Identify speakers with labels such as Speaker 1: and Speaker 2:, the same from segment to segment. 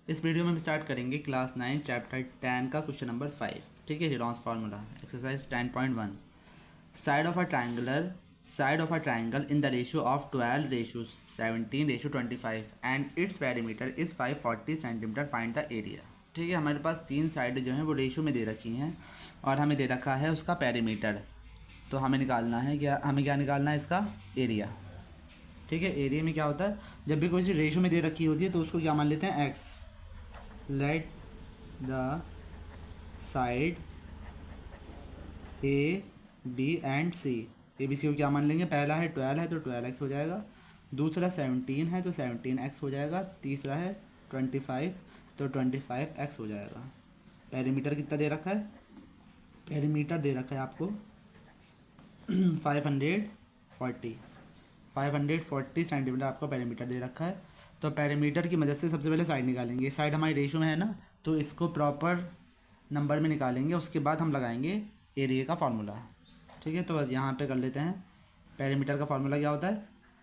Speaker 1: इस वीडियो में हम स्टार्ट करेंगे क्लास 9 चैप्टर 10 का क्वेश्चन नंबर 5। ठीक है, Heron's formula exercise 10.1। Side of a triangle in the ratio of 12 ratio 17 ratio 25 and its perimeter is 540 centimetre, find the area. ठीक है, हमारे पास तीन साइड जो हैं वो रेशियो में दे रखी हैं और हमें दे रखा है उसका पेरीमीटर। तो हमें निकालना है क्या निकालना है इसका एरिया। ठीक है, एरिया में क्या होता है, जब भी कोई सी रेशियो में दे रखी होती है तो उसको क्या मान लेते हैं, X. Let the side A B and C, A B C को क्या मान लेंगे, पहला है 12 है तो 12x हो जाएगा, दूसरा 17 है तो 17x हो जाएगा, तीसरा है 25 तो 25x हो जाएगा। पेरीमीटर कितना दे रखा है, पेरीमीटर दे रखा है आपको 540 सेंटीमीटर आपको पेरीमीटर दे रखा है। तो पेरीमीटर की मदद से सबसे पहले साइड निकालेंगे। साइड हमारी रेशियो में है ना, तो इसको प्रॉपर नंबर में निकालेंगे, उसके बाद हम लगाएंगे एरिया का फार्मूला। ठीक है, तो बस यहाँ पे कर लेते हैं। पेरीमीटर का फार्मूला क्या होता है,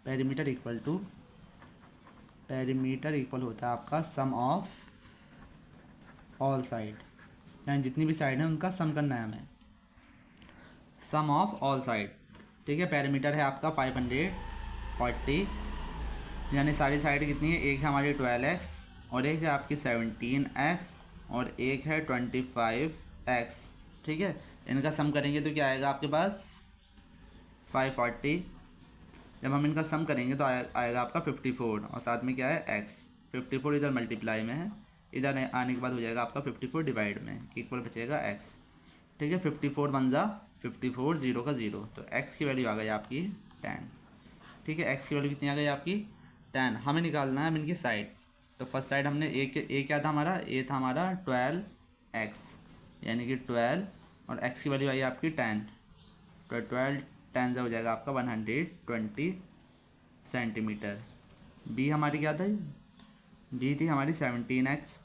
Speaker 1: पेरीमीटर इक्वल होता है आपका सम ऑफ ऑल साइड, यानी जितनी भी साइड है उनका सम करना है हमें, सम ऑफ ऑल साइड। ठीक है, पेरीमीटर है आपका 540, यानी सारी साइड कितनी है, एक है हमारी 12x और एक है आपकी 17x और एक है 25x। ठीक है, इनका सम करेंगे तो क्या आएगा आपके पास 540। जब हम इनका सम करेंगे तो आएगा आपका 54 और साथ में क्या है x। 54 इधर मल्टीप्लाई में है, इधर आने के बाद हो जाएगा आपका 54 डिवाइड में, इक्वल बचेगा x। ठीक है, 54 वन ज़ा 54, 0 का 0, तो x की वैल्यू आ गई आपकी 10। ठीक है, x की वैल्यू कितनी आ गई आपकी 10। हमें निकालना है अब इनकी साइड। तो फर्स्ट साइड हमने ए क्या था हमारा, ए था हमारा 12x, यानी कि 12 और x की वैल्यू आई आपकी 10, तो 12 10 हो जाएगा आपका 120 सेंटीमीटर। बी हमारी क्या था, बी थी हमारी 17x,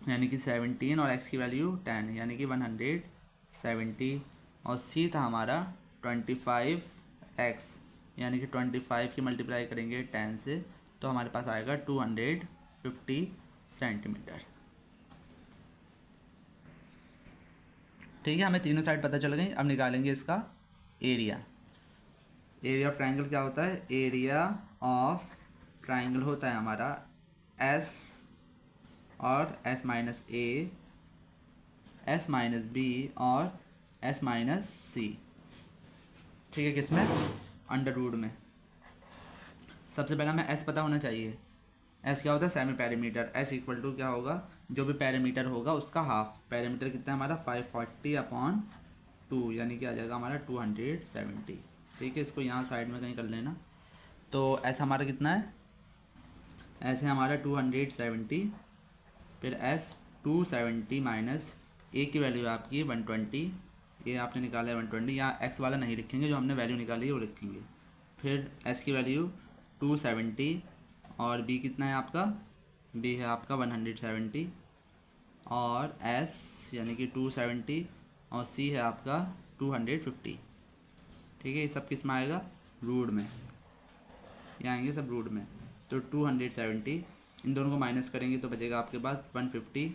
Speaker 1: यानी कि 17 और x की वैल्यू 10, यानी कि 170, और सी था हमारा 25x, यानी कि 25 की मल्टीप्लाई करेंगे 10 से तो हमारे पास आएगा 250 सेंटीमीटर। ठीक है, हमें तीनों साइड पता चल गई। अब निकालेंगे इसका एरिया। एरिया ऑफ ट्राइंगल क्या होता है, एरिया ऑफ ट्राइंगल होता है हमारा एस और एस माइनस ए, एस माइनस बी और एस माइनस सी। ठीक है, किसमें, अंडर रूट में। सबसे पहला हमें एस पता होना चाहिए। एस क्या होता है, semi perimeter. S equal to क्या होगा, जो भी पेरीमीटर होगा उसका हाफ। पेरीमीटर कितना है हमारा 540/2, यानी कि आ जाएगा हमारा 270। ठीक है, इसको यहाँ साइड में कहीं कर लेना। तो एस हमारा कितना है, एस है हमारा 270, फिर एस 270 माइनस ए की वैल्यू है आपकी 120, ये आपने निकाला है 120, यहाँ एक्स वाला नहीं लिखेंगे, जो हमने वैल्यू निकाली है वो लिखेंगे। फिर एस की वैल्यू 270 और बी कितना है आपका, बी है आपका 170 और एस यानी कि 270 और सी है आपका 250। ठीक है, ये सब किस में आएगा, रूट में, ये आएंगे सब रूट में। तो 270, इन दोनों को माइनस करेंगे तो बचेगा आपके पास 150,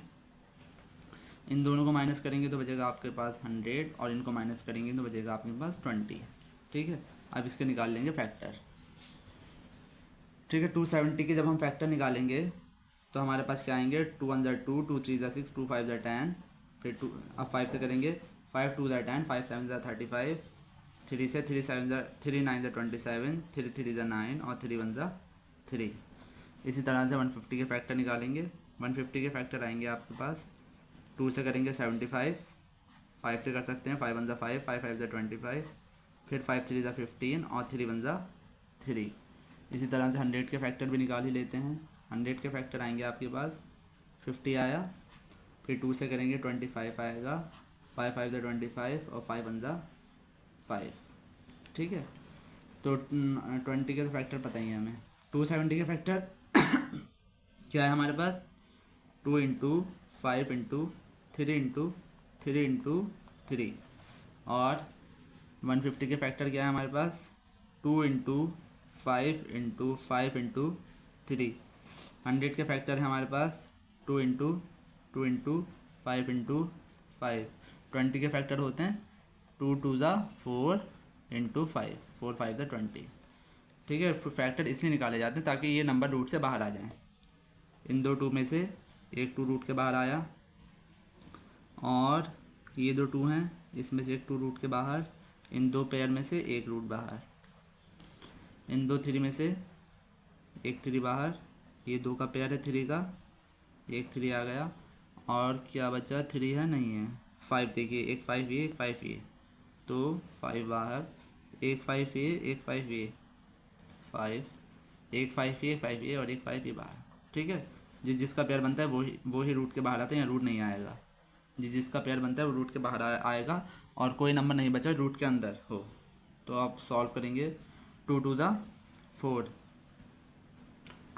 Speaker 1: इन दोनों को माइनस करेंगे तो बचेगा आपके पास 100 और इनको माइनस करेंगे तो बचेगा आपके पास 20। ठीक है, अब इसके निकाल लेंगे फैक्टर। ठीक है, 270 के जब हम फैक्टर निकालेंगे तो हमारे पास क्या आएंगे, 2 1 ज़ा 2, 2 3 ज़ा 6, 2 5 ज़ा 10, फिर 2 अब 5 से करेंगे, 5 2 ज़ा 10, 5 7 ज़ा 35, 3 से 3 7 ज़ा 3 9 ज़ा 27, 3 3 ज़ा 9 और 3 1 ज़ा 3। इसी तरह से 150 के फैक्टर निकालेंगे। 150 के फैक्टर आएंगे आपके पास, 2 से करेंगे 75, 5 से कर सकते हैं, 5 1 ज़ा 5, 5 5 ज़ा 25, फिर 5 3 ज़ा 15 और 3 1 ज़ा 3। इसी तरह से 100 के फैक्टर भी निकाल ही लेते हैं। 100 के फैक्टर आएंगे आपके पास, 50 आया, फिर 2 से करेंगे 25 आएगा, 5 5 ज़ा 25 और 5 1 ज़ा 5। ठीक है, तो 20 के फैक्टर पता ही है हमें। 270 के फैक्टर क्या है हमारे पास, 2 इंटू 5 इंटू 3 इंटू 3 इंटू 3, और 150 के फैक्टर क्या है हमारे पास, 2 इंटू 5 इंटू 5 इंटू 3। 100 के फैक्टर है हमारे पास टू इंटू 5 20 के फैक्टर होते हैं 2 ज़ा 4 इंटू 5 4 5 ज़ा 20। ठीक है, फैक्टर इसलिए निकाले जाते हैं ताकि ये नंबर रूट से बाहर आ जाएं। इन दो टू में से एक टू रूट के बाहर आया, और ये दो टू हैं, इसमें से एक टू रूट के बाहर, इन दो पेयर में से एक रूट बाहर, इन दो थ्री में से एक थ्री बाहर, ये दो का पेयर है थ्री का, एक थ्री आ गया, और क्या बचा, थ्री है नहीं है, 5 देखिए, एक 5 ये एक 5 ये, तो 5 बाहर, एक 5 ये एक 5 ये, 5 एक 5 ये 5 ये और एक 5 ये बाहर। ठीक है, जिसका पेयर बनता है वो ही रूट के बाहर आता है, या रूट नहीं आएगा। जिसका पेयर बनता है वो रूट के बाहर आएगा, और कोई नंबर नहीं बचा रूट के अंदर हो। तो आप सॉल्व करेंगे, 2 2 ज़ा 4,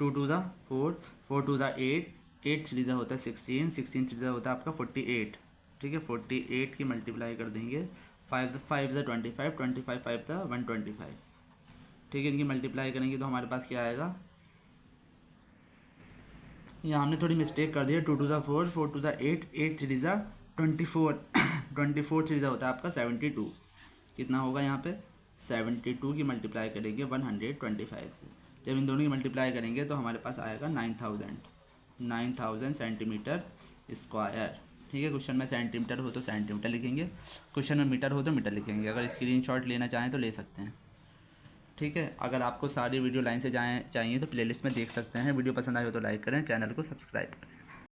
Speaker 1: 2 2 ज़ा 4, 4 2 ज़ा 8, 8 3 ज़ा होता है 16, 16 3 ज़ा होता है आपका 48। ठीक है, 48 की मल्टीप्लाई कर देंगे, 5 5 ज़ा 25, 25 5 ज़ा 125। ठीक है, इनकी मल्टीप्लाई करेंगे तो हमारे पास क्या आएगा, यहाँ हमने थोड़ी मिस्टेक कर दी है, 2 2 ज़ा 4, 4 2 ज़ा 8, 8 3 ज़ा 24, 24 3 ज़ा होता है आपका 72। कितना होगा यहाँ पे, 72 की मल्टीप्लाई करेंगे 125 से, जब इन दोनों की मल्टीप्लाई करेंगे तो हमारे पास आएगा 9000 सेंटीमीटर स्क्वायर। ठीक है, क्वेश्चन में सेंटीमीटर हो तो सेंटीमीटर लिखेंगे, क्वेश्चन में मीटर हो तो मीटर लिखेंगे। अगर स्क्रीनशॉट लेना चाहें तो ले सकते हैं। ठीक है, अगर आपको सारी वीडियो लाइन से चाहिए तो प्लेलिस्ट में देख सकते हैं। वीडियो पसंद आए हो तो लाइक करें, चैनल को सब्सक्राइब करें।